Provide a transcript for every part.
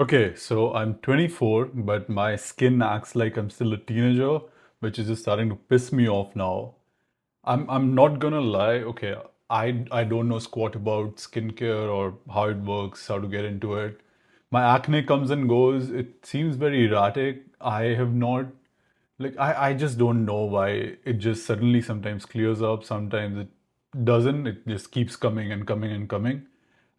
Okay, so I'm 24, but my skin acts like I'm still a teenager, which is just starting to piss me off now. I'm not gonna lie, okay, I don't know squat about skincare or how it works, how to get into it. My acne comes and goes. It seems very erratic. I have not I just don't know why it just suddenly sometimes clears up, sometimes it doesn't. It just keeps coming and coming and coming.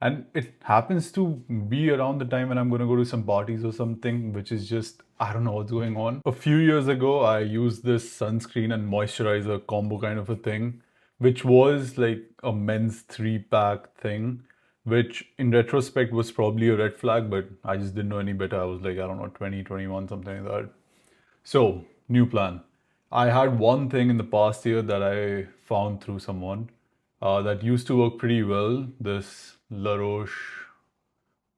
And it happens to be around the time when I'm going to go to some parties or something, which is just, I don't know what's going on. A few years ago, I used this sunscreen and moisturizer combo kind of a thing, which was like a men's three-pack thing, which in retrospect was probably a red flag, but I just didn't know any better. I was like, I don't know, 20, 21, something like that. So, new plan. I had one thing in the past year that I found through someone that used to work pretty well. This La Roche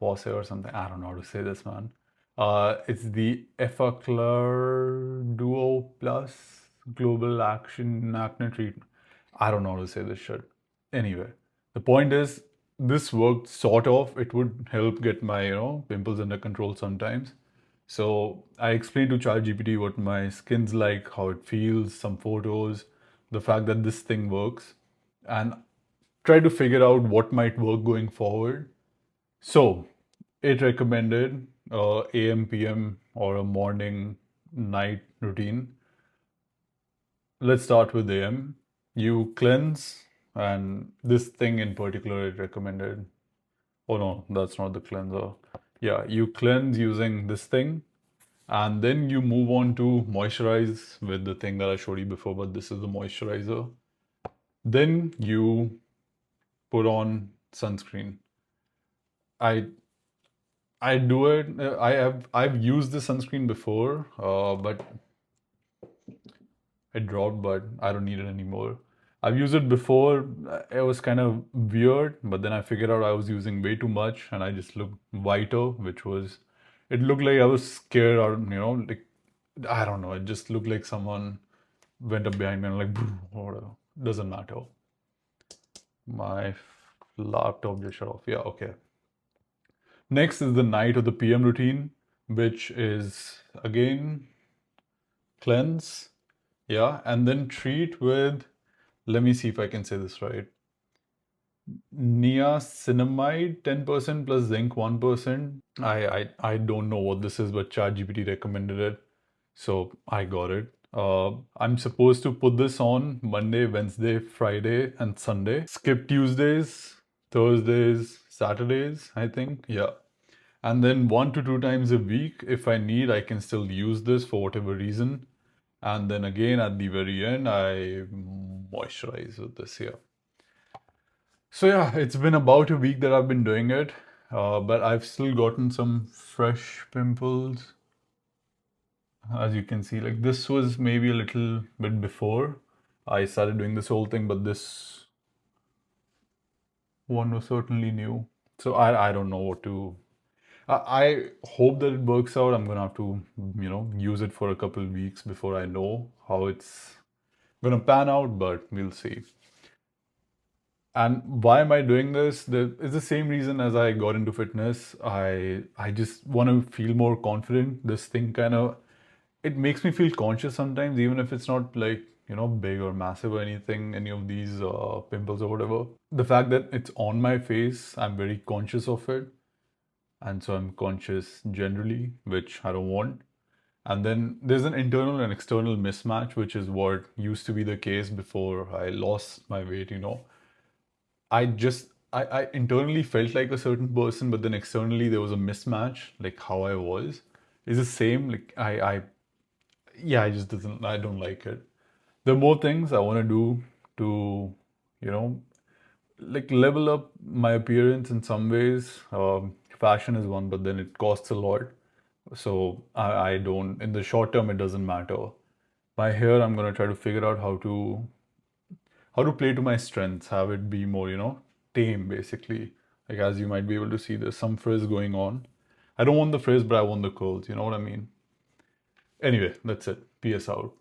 Posay or something. I don't know how to say this, man. It's the Effaclar Duo Plus Global Action Acne Treatment. I don't know how to say this shit. Anyway, the point is, this worked sort of. It would help get my, pimples under control sometimes. So I explained to ChatGPT what my skin's like, how it feels, some photos, the fact that this thing works, and try to figure out what might work going forward. So it recommended AM, PM, or a morning night routine. Let's start with AM. You cleanse, and this thing in particular it recommended. Oh no, that's not the cleanser. Yeah, you cleanse using this thing, and then you move on to moisturize with the thing that I showed you before, but this is the moisturizer. Then you put on sunscreen. I I do it. I've used the sunscreen before, but it dropped. But I don't need it anymore. I've used it before. It was kind of weird, but then I figured out I was using way too much, and I just looked whiter, which was. It looked like I was scared, or like I don't know. It just looked like someone went up behind me and like whatever. Doesn't matter. My laptop just shut off. Yeah, okay. Next is the night or the PM routine, which is again cleanse, yeah, and then treat with, let me see if I can say this right. Niacinamide 10% plus zinc 1%. I don't know what this is, but ChatGPT recommended it, so I got it. I'm supposed to put this on Monday, Wednesday, Friday, and Sunday. Skip Tuesdays, Thursdays, Saturdays, I think. Yeah. And then 1 to 2 times a week, if I need, I can still use this for whatever reason. And then again, at the very end, I moisturize with this here. So yeah, it's been about a week that I've been doing it, but I've still gotten some fresh pimples. As you can see, like this was maybe a little bit before I started doing this whole thing, but this one was certainly new. So I don't know what to. I hope that it works out. I'm gonna have to, use it for a couple of weeks before I know how it's gonna pan out, but we'll see. And why am I doing this? It's the same reason as I got into fitness. I just want to feel more confident. This thing kind of it makes me feel conscious sometimes, even if it's not like big or massive or anything, any of these pimples or whatever. The fact that it's on my face, I'm very conscious of it, and so I'm conscious generally, which I don't want. And then there's an internal and external mismatch, which is what used to be the case before I lost my weight. I internally felt like a certain person, but then externally there was a mismatch, like how I was. It's the same, like yeah, I don't like it. There are more things I want to do to, you know, like level up my appearance in some ways. Fashion is one, but then it costs a lot. So I don't, in the short term, it doesn't matter. My hair, I'm gonna try to figure out how to play to my strengths, have it be more, tame basically. Like as you might be able to see, there's some frizz going on. I don't want the frizz, but I want the curls. You know what I mean? Anyway, that's it. PS out.